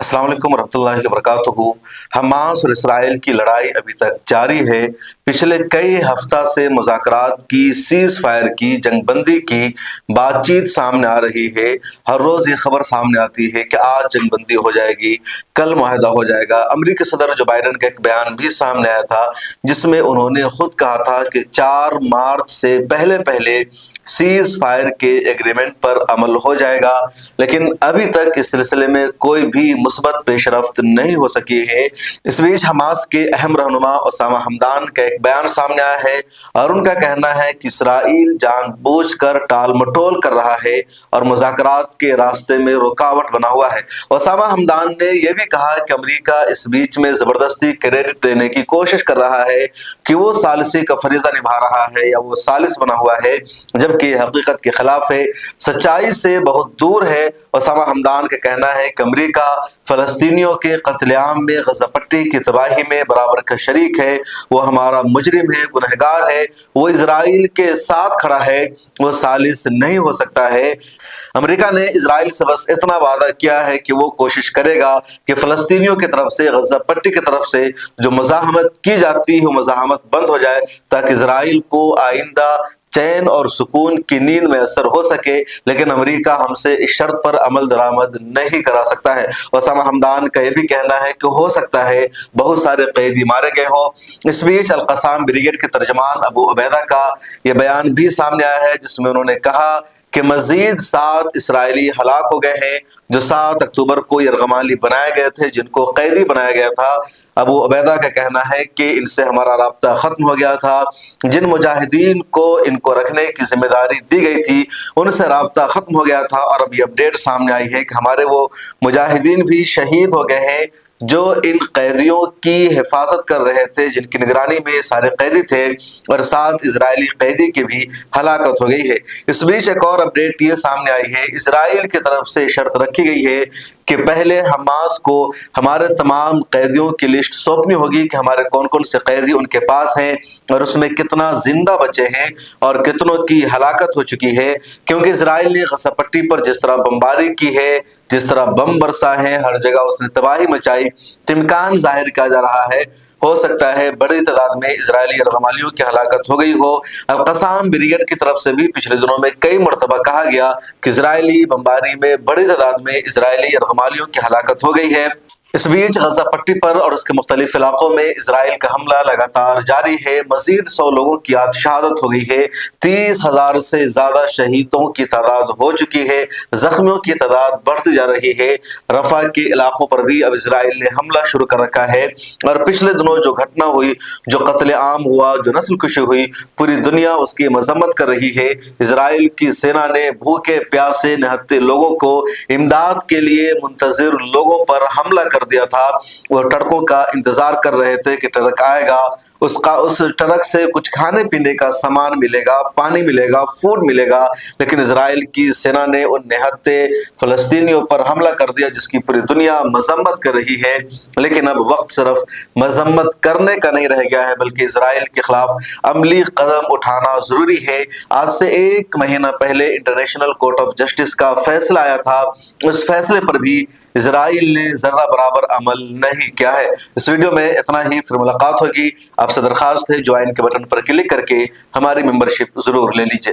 السلام علیکم ورحمۃ اللہ وبرکاتہ۔ حماس اور اسرائیل کی لڑائی ابھی تک جاری ہے۔ پچھلے کئی ہفتہ سے مذاکرات کی، سیز فائر کی، جنگ بندی کی بات چیت سامنے آ رہی ہے۔ ہر روز یہ خبر سامنے آتی ہے کہ آج جنگ بندی ہو جائے گی، کل معاہدہ ہو جائے گا۔ امریکی صدر جو بائیڈن کا ایک بیان بھی سامنے آیا تھا جس میں انہوں نے خود کہا تھا کہ 4 مارچ سے پہلے سیز فائر کے ایگریمنٹ پر عمل ہو جائے گا، لیکن ابھی تک اس سلسلے میں کوئی بھی مثبت پیش رفت نہیں ہو سکی ہے۔ اس بیچ حماس کے اہم رہنما اسامہ حمدان کا ایک بیان سامنے آیا ہے اور ان کا کہنا ہے کہ اسرائیل جان بوجھ کر ٹال مٹول کر رہا ہے اور مذاکرات کے راستے میں رکاوٹ بنا ہوا ہے۔ اسامہ حمدان نے یہ بھی کہا کہ امریکہ اس بیچ میں زبردستی کریڈٹ دینے کی کوشش کر رہا ہے کہ وہ ثالثی کا فریضہ نبھا رہا ہے یا وہ ثالث بنا ہوا ہے، جبکہ یہ حقیقت کے خلاف ہے، سچائی سے بہت دور ہے۔ اسامہ حمدان کا کہنا ہے کہ امریکہ فلسطینیوں کے قتل عام میں، غزہ پٹی کی تباہی میں برابر کا شریک ہے، وہ ہمارا مجرم ہے، گنہگار ہے، وہ اسرائیل کے ساتھ کھڑا ہے، وہ ثالث نہیں ہو سکتا ہے۔ امریکہ نے اسرائیل سے بس اتنا وعدہ کیا ہے کہ وہ کوشش کرے گا کہ فلسطینیوں کی طرف سے، غزہ پٹی کی طرف سے جو مزاحمت کی جاتی ہے وہ مزاحمت بند ہو جائے، تاکہ اسرائیل کو آئندہ چین اور سکون کی نیند میں اثر ہو سکے، لیکن امریکہ ہم سے اس شرط پر عمل درآمد نہیں کرا سکتا ہے۔ اسامہ حمدان کا یہ بھی کہنا ہے کہ ہو سکتا ہے بہت سارے قیدی مارے گئے ہوں۔ اس بیچ القسام بریگیڈ کے ترجمان ابو عبیدہ کا یہ بیان بھی سامنے آیا ہے جس میں انہوں نے کہا کہ مزید 7 اسرائیلی ہلاک ہو گئے ہیں جو 7 اکتوبر کو یرغمالی بنائے گئے تھے، جن کو قیدی بنایا گیا تھا۔ ابو عبیدہ کا کہنا ہے کہ ان سے ہمارا رابطہ ختم ہو گیا تھا، جن مجاہدین کو ان کو رکھنے کی ذمہ داری دی گئی تھی ان سے رابطہ ختم ہو گیا تھا، اور اب یہ اپڈیٹ سامنے آئی ہے کہ ہمارے وہ مجاہدین بھی شہید ہو گئے ہیں جو ان قیدیوں کی حفاظت کر رہے تھے، جن کی نگرانی میں سارے قیدی تھے، اور 7 اسرائیلی قیدی کی بھی ہلاکت ہو گئی ہے۔ اس بیچ ایک اور اپڈیٹ یہ سامنے آئی ہے، اسرائیل کی طرف سے شرط رکھی گئی ہے کہ پہلے حماس کو ہمارے تمام قیدیوں کی لسٹ سونپنی ہوگی کہ ہمارے کون کون سے قیدی ان کے پاس ہیں اور اس میں کتنا زندہ بچے ہیں اور کتنوں کی ہلاکت ہو چکی ہے، کیونکہ اسرائیل نے غزہ پٹی پر جس طرح بمباری کی ہے، جس طرح بم برسا ہے، ہر جگہ اس نے تباہی مچائی، امکان ظاہر کیا جا رہا ہے ہو سکتا ہے بڑی تعداد میں اسرائیلی یرغمالیوں کی ہلاکت ہو گئی ہو۔ القسام بریگیڈ کی طرف سے بھی پچھلے دنوں میں کئی مرتبہ کہا گیا کہ اسرائیلی بمباری میں بڑی تعداد میں اسرائیلی یرغمالیوں کی ہلاکت ہو گئی ہے۔ اس بیچ غزہ پٹی پر اور اس کے مختلف علاقوں میں اسرائیل کا حملہ لگاتار جاری ہے۔ مزید 100 لوگوں کی شہادت ہو گئی ہے، 30,000 سے زیادہ شہیدوں کی تعداد ہو چکی ہے، زخمیوں کی تعداد بڑھتی جا رہی ہے۔ رفح کے علاقوں پر بھی اب اسرائیل نے حملہ شروع کر رکھا ہے، اور پچھلے دنوں جو گھٹنا ہوئی، جو قتل عام ہوا، جو نسل کشی ہوئی، پوری دنیا اس کی مذمت کر رہی ہے۔ اسرائیل کی سینا نے بھوکے پیاسے نہتے لوگوں کو، امداد کے لیے منتظر لوگوں پر حملہ کر دیا تھا۔ وہ ٹرکوں کا انتظار کر رہے تھے کہ ٹرک آئے گا، اس ٹرک سے کچھ کھانے پینے کا سامان ملے گا، پانی ملے گا، فوڈ ملے گا، لیکن اسرائیل کی سینا نے ان نہتے فلسطینیوں پر حملہ کر دیا جس کی پوری دنیا مذمت کر رہی ہے۔ لیکن اب وقت صرف مذمت کرنے کا نہیں رہ گیا ہے، بلکہ اسرائیل کے خلاف عملی قدم اٹھانا ضروری ہے۔ آج سے 1 مہینہ پہلے انٹرنیشنل کورٹ آف جسٹس کا فیصلہ آیا تھا، اس فیصلے پر بھی اسرائیل نے ذرہ برابر عمل نہیں کیا ہے۔ اس ویڈیو میں اتنا ہی، پھر ملاقات ہوگی۔ آپ سے درخواست ہے جوائن کے بٹن پر کلک کر کے ہماری ممبرشپ ضرور لے لیجئے۔